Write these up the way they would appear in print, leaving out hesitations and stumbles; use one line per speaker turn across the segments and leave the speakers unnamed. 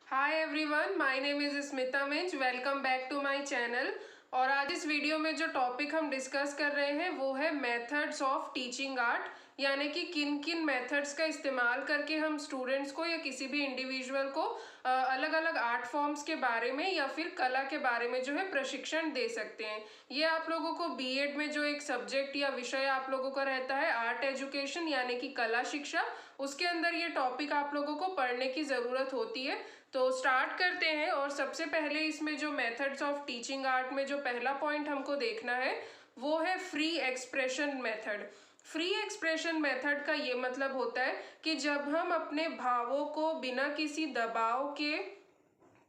Hi everyone, my name is Smita Minj. Welcome back to my channel. और आज इस video में जो टॉपिक हम डिस्कस कर रहे हैं वो है मेथड्स ऑफ टीचिंग आर्ट, यानी कि किन किन मेथड्स का इस्तेमाल करके हम स्टूडेंट्स को या किसी भी इंडिविजुअल को अलग अलग आर्ट फॉर्म्स के बारे में या फिर कला के बारे में जो है प्रशिक्षण दे सकते हैं। ये आप लोगों को बीएड में जो एक सब्जेक्ट या विषय आप लोगों का रहता है आर्ट एजुकेशन यानी कि कला शिक्षा, उसके अंदर ये टॉपिक आप लोगों को पढ़ने की ज़रूरत होती है। तो स्टार्ट करते हैं। और सबसे पहले इसमें जो मेथड्स ऑफ टीचिंग आर्ट में जो पहला पॉइंट हमको देखना है वो है free expression method. Free expression method का ये मतलब होता है कि जब हम अपने भावों को बिना किसी दबाव के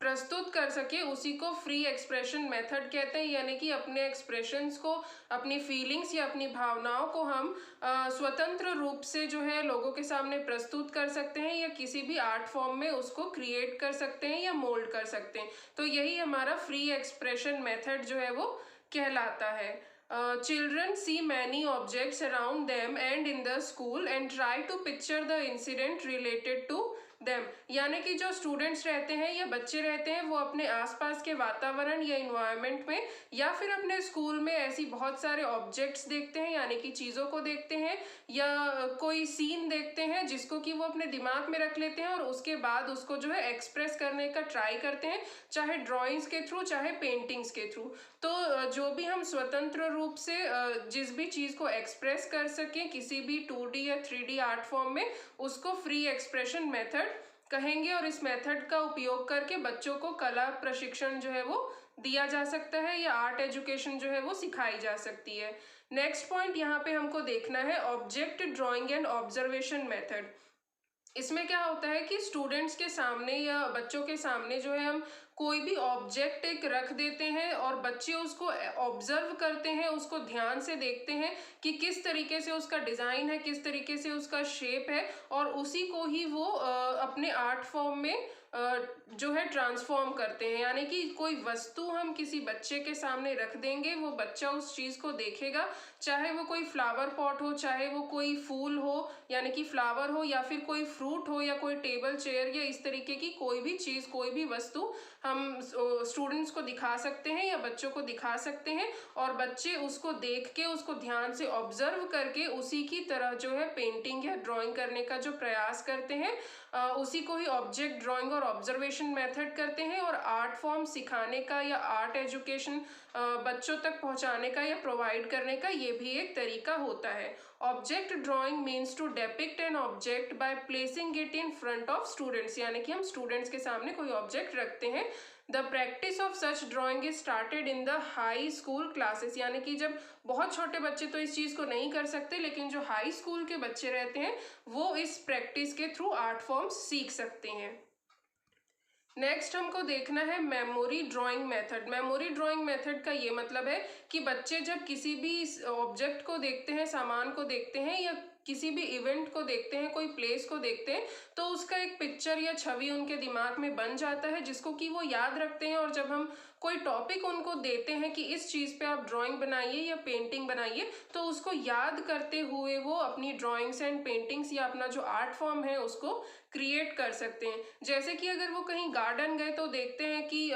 प्रस्तुत कर सके उसी को फ्री एक्सप्रेशन मेथड कहते हैं, यानी कि अपने एक्सप्रेशंस को, अपनी फीलिंग्स या अपनी भावनाओं को हम स्वतंत्र रूप से जो है लोगों के सामने प्रस्तुत कर सकते हैं या किसी भी आर्ट फॉर्म में उसको क्रिएट कर सकते हैं या मोल्ड कर सकते हैं। तो यही हमारा फ्री एक्सप्रेशन मेथड जो है वो कहलाता है। Children see many objects around them and in the school and try to picture the incident related to them। यानी कि जो स्टूडेंट्स रहते हैं या बच्चे रहते हैं वो अपने आसपास के वातावरण या इन्वायरमेंट में या फिर अपने स्कूल में ऐसी बहुत सारे ऑब्जेक्ट्स देखते हैं, यानी कि चीज़ों को देखते हैं या कोई सीन देखते हैं जिसको कि वो अपने दिमाग में रख लेते हैं और उसके बाद उसको जो है एक्सप्रेस करने का ट्राई करते हैं, चाहे ड्राइंग्स के थ्रू चाहे पेंटिंग्स के थ्रू। तो जो भी हम स्वतंत्र रूप से जिस भी चीज़ को एक्सप्रेस कर सकें किसी भी 2D या 3D आर्ट फॉर्म में, उसको फ्री एक्सप्रेशन मेथड कहेंगे। और इस मेथड का उपयोग करके बच्चों को कला प्रशिक्षण जो है वो दिया जा सकता है या आर्ट एजुकेशन जो है वो सिखाई जा सकती है। नेक्स्ट पॉइंट यहाँ पे हमको देखना है object drawing and observation method. इसमें क्या होता है कि स्टूडेंट्स के सामने या बच्चों के सामने जो है हम कोई भी ऑब्जेक्ट एक रख देते हैं और बच्चे उसको ऑब्जर्व करते हैं, उसको ध्यान से देखते हैं कि किस तरीके से उसका डिज़ाइन है, किस तरीके से उसका शेप है, और उसी को ही वो अपने आर्ट फॉर्म में जो है ट्रांसफॉर्म करते हैं। यानी कि कोई वस्तु हम किसी बच्चे के सामने रख देंगे, वो बच्चा उस चीज़ को देखेगा, चाहे वो कोई फ्लावर पॉट हो, चाहे वो कोई फूल हो यानी कि फ्लावर हो, या फिर कोई फ्रूट हो, या कोई टेबल चेयर, या इस तरीके की कोई भी चीज़, कोई भी वस्तु हम स्टूडेंट्स को दिखा सकते हैं या बच्चों को दिखा सकते हैं और बच्चे उसको देख के उसको ध्यान से ऑब्जर्व करके उसी की तरह जो है पेंटिंग या ड्राइंग करने का जो प्रयास करते हैं, उसी को ही ऑब्जेक्ट ड्राइंग और ऑब्जर्वेशन मेथड करते हैं। और आर्ट फॉर्म सिखाने का या आर्ट एजुकेशन बच्चों तक पहुंचाने का या प्रोवाइड करने का ये भी एक तरीका होता है। Object drawing means to depict an object by placing it in front of students, यानी कि हम स्टूडेंट्स के सामने कोई ऑब्जेक्ट रखते हैं। The practice of such drawing is started in the high school classes, यानी कि जब बहुत छोटे बच्चे तो इस चीज़ को नहीं कर सकते, लेकिन जो हाई स्कूल के बच्चे रहते हैं वो इस प्रैक्टिस के थ्रू आर्ट फॉर्म्स सीख सकते हैं। नेक्स्ट हमको देखना है memory drawing method. Memory drawing method का ये मतलब है कि बच्चे जब किसी भी ऑब्जेक्ट को देखते हैं, सामान को देखते हैं या किसी भी इवेंट को देखते हैं, कोई प्लेस को देखते हैं, तो उसका एक पिक्चर या छवि उनके दिमाग में बन जाता है जिसको कि वो याद रखते हैं। और जब हम कोई टॉपिक उनको देते हैं कि इस चीज़ पे आप ड्राइंग बनाइए या पेंटिंग बनाइए, तो उसको याद करते हुए वो अपनी ड्राइंग्स एंड पेंटिंग्स या अपना जो आर्ट फॉर्म है उसको क्रिएट कर सकते हैं। जैसे कि अगर वो कहीं गार्डन गए तो देखते हैं कि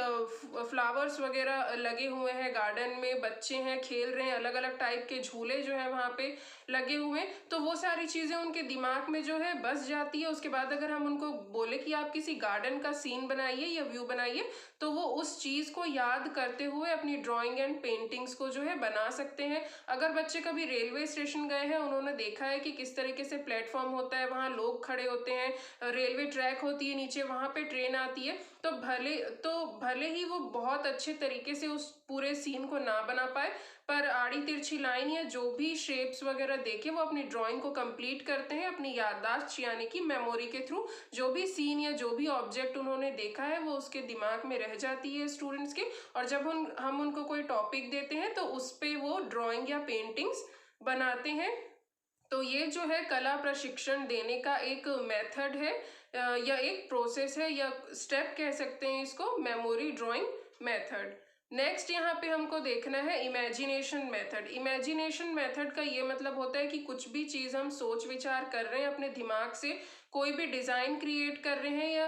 फ्लावर्स वगैरह लगे हुए हैं गार्डन में, बच्चे हैं खेल रहे हैं, अलग अलग टाइप के झूले जो है वहाँ पे लगे हुए हैं, तो वो सारी चीज़ें उनके दिमाग में जो है बस जाती है। उसके बाद अगर हम उनको बोले कि आप किसी गार्डन का सीन बनाइए या व्यू बनाइए, तो वो उस चीज़ को याद करते हुए अपनी ड्राइंग एंड पेंटिंग्स को जो है बना सकते हैं। अगर बच्चे कभी रेलवे स्टेशन गए हैं, उन्होंने देखा है कि किस तरीके से प्लेटफॉर्म होता है, वहाँ लोग खड़े होते हैं, रेलवे ट्रैक होती है नीचे, वहाँ पे ट्रेन आती है, तो भले ही वो बहुत अच्छे तरीके से उस पूरे सीन को ना बना पाए, पर आड़ी तिरछी लाइन या जो भी शेप्स वगैरह देके वो अपनी ड्राइंग को कंप्लीट करते हैं अपनी याददाश्त यानी कि मेमोरी के थ्रू। जो भी सीन या जो भी ऑब्जेक्ट उन्होंने देखा है वो उसके दिमाग में रह जाती है स्टूडेंट्स के, और जब हम उनको कोई टॉपिक देते हैं तो उस पर वो ड्राइंग या पेंटिंग्स बनाते हैं। तो ये जो है कला प्रशिक्षण देने का एक मेथड है या एक प्रोसेस है या स्टेप कह सकते हैं इसको, मेमोरी ड्राइंग मेथड। नेक्स्ट यहाँ पे हमको देखना है इमेजिनेशन मेथड। इमेजिनेशन मेथड का ये मतलब होता है कि कुछ भी चीज़ हम सोच विचार कर रहे हैं अपने दिमाग से, कोई भी डिज़ाइन क्रिएट कर रहे हैं या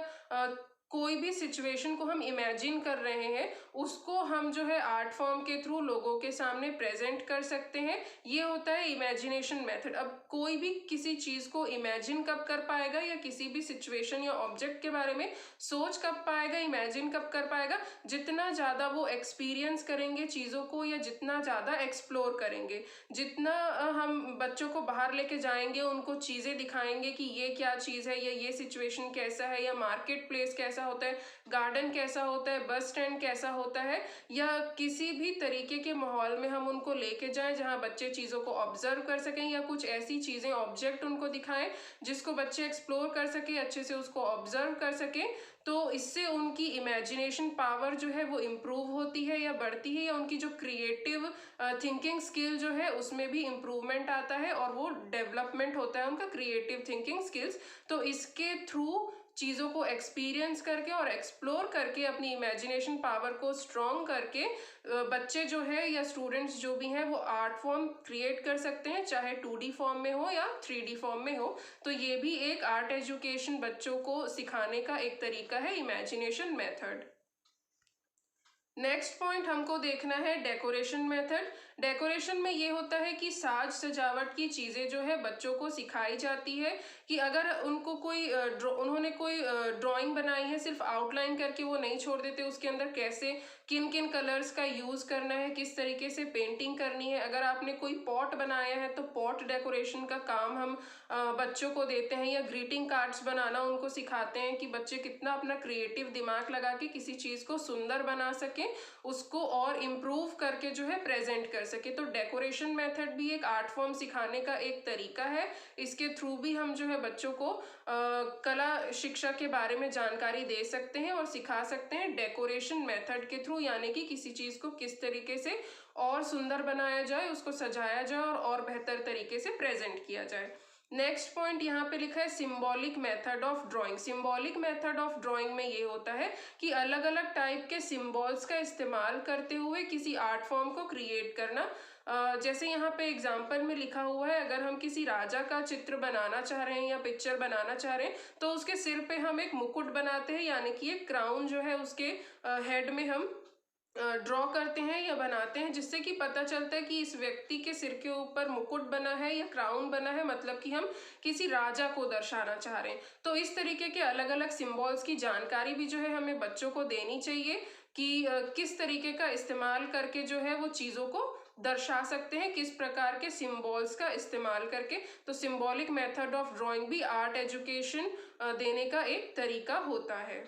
कोई भी सिचुएशन को हम इमेजिन कर रहे हैं उसको हम जो है आर्ट फॉर्म के थ्रू लोगों के सामने प्रेजेंट कर सकते हैं। ये होता है इमेजिनेशन मेथड। अब कोई भी किसी चीज को इमेजिन कब कर पाएगा या किसी भी सिचुएशन या ऑब्जेक्ट के बारे में सोच कब पाएगा, इमेजिन कब कर पाएगा, जितना ज्यादा वो एक्सपीरियंस करेंगे चीजों को या जितना ज्यादा एक्सप्लोर करेंगे। जितना हम बच्चों को बाहर लेके जाएंगे, उनको चीजें दिखाएंगे कि ये क्या चीज है या ये सिचुएशन कैसा है या मार्केट प्लेस कैसा होता है, गार्डन कैसा होता है, बस स्टैंड कैसा होता है, या किसी भी तरीके के माहौल में हम उनको लेके जाएं जहां बच्चे चीजों को ऑब्जर्व कर सकें या कुछ ऐसी चीजें ऑब्जेक्ट उनको दिखाएं जिसको बच्चे एक्सप्लोर कर सके, अच्छे से उसको ऑब्जर्व कर सके, तो इससे उनकी इमेजिनेशन पावर जो है वो इम्प्रूव होती है या बढ़ती है, या उनकी जो क्रिएटिव थिंकिंग स्किल जो है उसमें भी इम्प्रूवमेंट आता है और वो डेवलपमेंट होता है उनका क्रिएटिव थिंकिंग स्किल्स। तो इसके थ्रू चीज़ों को एक्सपीरियंस करके और एक्सप्लोर करके अपनी इमेजिनेशन पावर को स्ट्रॉन्ग करके बच्चे जो है या स्टूडेंट्स जो भी हैं वो आर्ट फॉर्म क्रिएट कर सकते हैं, चाहे 2D फॉर्म में हो या 3D फॉर्म में हो। तो ये भी एक आर्ट एजुकेशन बच्चों को सिखाने का एक तरीका है, इमेजिनेशन मेथड। नेक्स्ट पॉइंट हमको देखना है डेकोरेशन मेथड। डेकोरेशन में ये होता है कि साज सजावट की चीज़ें जो है बच्चों को सिखाई जाती है कि अगर उनको उन्होंने कोई ड्राइंग बनाई है, सिर्फ आउटलाइन करके वो नहीं छोड़ देते, उसके अंदर कैसे किन किन कलर्स का यूज़ करना है, किस तरीके से पेंटिंग करनी है। अगर आपने कोई पॉट बनाया है तो पॉट डेकोरेशन का काम हम बच्चों को देते हैं, या ग्रीटिंग कार्ड्स बनाना उनको सिखाते हैं कि बच्चे कितना अपना क्रिएटिव दिमाग लगा के किसी चीज़ को सुंदर बना सकें, उसको और इम्प्रूव करके जो है प्रेजेंट कर सके। तो डेकोरेशन मेथड भी एक आर्ट फॉर्म सिखाने का एक तरीका है। इसके थ्रू भी हम जो है बच्चों को कला शिक्षा के बारे में जानकारी दे सकते हैं और सिखा सकते हैं डेकोरेशन मेथड के थ्रू, यानी कि किसी चीज़ को किस तरीके से और सुंदर बनाया जाए, उसको सजाया जाए और बेहतर तरीके से प्रेजेंट किया जाए। नेक्स्ट पॉइंट यहाँ पे लिखा है symbolic method of drawing. Symbolic method of drawing में ये होता है कि अलग अलग टाइप के सिंबल्स का इस्तेमाल करते हुए किसी आर्ट फॉर्म को क्रिएट करना। जैसे यहाँ पे एग्जाम्पल में लिखा हुआ है, अगर हम किसी राजा का चित्र बनाना चाह रहे हैं या पिक्चर बनाना चाह रहे हैं तो उसके सिर पे हम एक मुकुट बनाते हैं, यानी कि एक क्राउन जो है उसके हेड में हम ड्रॉ करते हैं या बनाते हैं, जिससे कि पता चलता है कि इस व्यक्ति के सिर के ऊपर मुकुट बना है या क्राउन बना है, मतलब कि हम किसी राजा को दर्शाना चाह रहे हैं। तो इस तरीके के अलग अलग सिंबल्स की जानकारी भी जो है हमें बच्चों को देनी चाहिए कि किस तरीके का इस्तेमाल करके जो है वो चीज़ों को दर्शा सकते हैं, किस प्रकार के सिंबल्स का इस्तेमाल करके। तो सिंबॉलिक मेथड ऑफ ड्राइंग भी आर्ट एजुकेशन देने का एक तरीका होता है।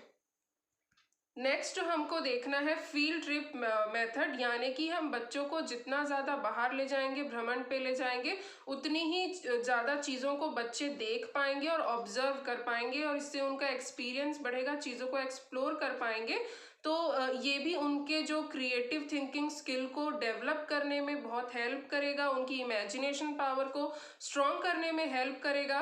नेक्स्ट हमको देखना है फील्ड ट्रिप मेथड, यानी कि हम बच्चों को जितना ज़्यादा बाहर ले जाएंगे, भ्रमण पे ले जाएंगे, उतनी ही ज़्यादा चीज़ों को बच्चे देख पाएंगे और ऑब्जर्व कर पाएंगे और इससे उनका एक्सपीरियंस बढ़ेगा, चीज़ों को एक्सप्लोर कर पाएंगे। तो ये भी उनके जो क्रिएटिव थिंकिंग स्किल को डेवलप करने में बहुत हेल्प करेगा, उनकी इमेजिनेशन पावर को स्ट्रॉन्ग करने में हेल्प करेगा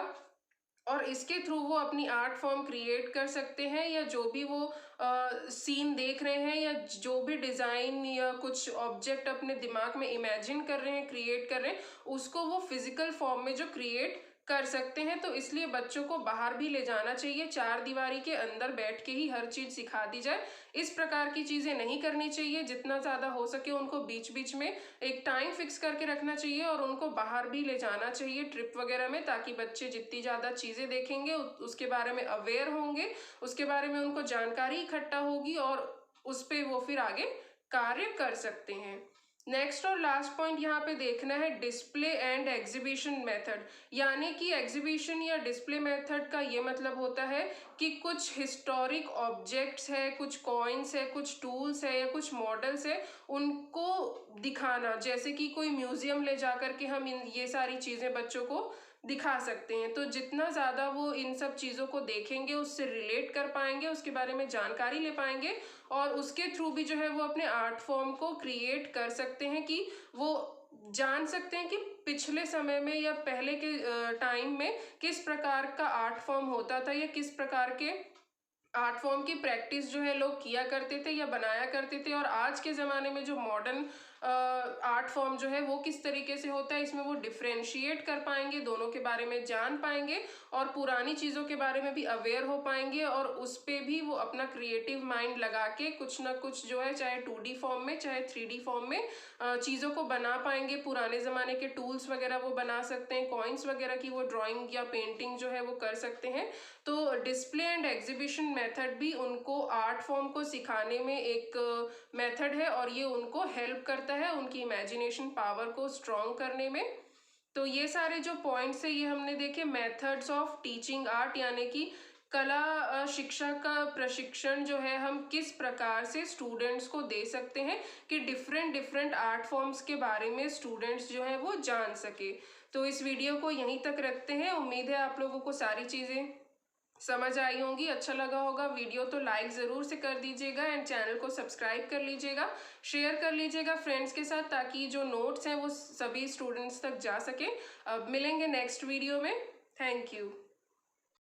और इसके थ्रू वो अपनी आर्ट फॉर्म क्रिएट कर सकते हैं, या जो भी वो सीन देख रहे हैं या जो भी डिज़ाइन या कुछ ऑब्जेक्ट अपने दिमाग में इमेजिन कर रहे हैं, क्रिएट कर रहे हैं, उसको वो फिजिकल फॉर्म में जो क्रिएट कर सकते हैं। तो इसलिए बच्चों को बाहर भी ले जाना चाहिए, चार दीवारी के अंदर बैठ के ही हर चीज़ सिखा दी जाए, इस प्रकार की चीज़ें नहीं करनी चाहिए। जितना ज़्यादा हो सके उनको बीच बीच में एक टाइम फिक्स करके रखना चाहिए और उनको बाहर भी ले जाना चाहिए ट्रिप वगैरह में, ताकि बच्चे जितनी ज़्यादा चीज़ें देखेंगे उसके बारे में अवेयर होंगे, उसके बारे में उनको जानकारी इकट्ठा होगी और उस पर वो फिर आगे कार्य कर सकते हैं। नेक्स्ट और लास्ट पॉइंट यहाँ पे देखना है डिस्प्ले एंड एग्जीबिशन मेथड, यानी कि एग्जीबिशन या डिस्प्ले मेथड का ये मतलब होता है कि कुछ हिस्टोरिक ऑब्जेक्ट्स है, कुछ कॉइन्स है, कुछ टूल्स है या कुछ मॉडल्स है, उनको दिखाना। जैसे कि कोई म्यूजियम ले जा कर के हम ये सारी चीज़ें बच्चों को दिखा सकते हैं। तो जितना ज़्यादा वो इन सब चीज़ों को देखेंगे, उससे रिलेट कर पाएंगे, उसके बारे में जानकारी ले पाएंगे और उसके थ्रू भी जो है वो अपने आर्ट फॉर्म को क्रिएट कर सकते हैं, कि वो जान सकते हैं कि पिछले समय में या पहले के टाइम में किस प्रकार का आर्ट फॉर्म होता था या किस प्रकार के आर्ट फॉर्म की प्रैक्टिस जो है लोग किया करते थे या बनाया करते थे, और आज के ज़माने में जो मॉडर्न आर्ट फॉर्म जो है वो किस तरीके से होता है, इसमें वो डिफ्रेंशिएट कर पाएंगे, दोनों के बारे में जान पाएंगे और पुरानी चीज़ों के बारे में भी अवेयर हो पाएंगे और उस पर भी वो अपना क्रिएटिव माइंड लगा के कुछ ना कुछ जो है, चाहे 2D फॉर्म में चाहे 3D फॉर्म में चीज़ों को बना पाएंगे। पुराने ज़माने के टूल्स वगैरह वो बना सकते हैं, कॉइन्स वगैरह की वो ड्राइंग या पेंटिंग जो है वो कर सकते हैं। तो डिस्प्ले एंड एग्जीबिशन मेथड भी उनको आर्ट फॉर्म को सिखाने में एक मेथड है और ये उनको हेल्प करता है उनकी इमेजिनेशन पावर को स्ट्रॉन्ग करने में। तो ये सारे जो पॉइंट्स है ये हमने देखे मेथड्स ऑफ टीचिंग आर्ट, यानी कि कला शिक्षा का प्रशिक्षण जो है हम किस प्रकार से स्टूडेंट्स को दे सकते हैं कि डिफरेंट डिफरेंट आर्ट फॉर्म्स के बारे में स्टूडेंट्स जो है वो जान सके। तो इस वीडियो को यहीं तक रखते हैं। उम्मीद है आप लोगों को सारी चीज़ें समझ आई होंगी, अच्छा लगा होगा। वीडियो तो लाइक ज़रूर से कर दीजिएगा एंड चैनल को सब्सक्राइब कर लीजिएगा, शेयर कर लीजिएगा फ्रेंड्स के साथ, ताकि जो नोट्स हैं वो सभी स्टूडेंट्स तक जा सके। अब मिलेंगे नेक्स्ट वीडियो में। Thank you.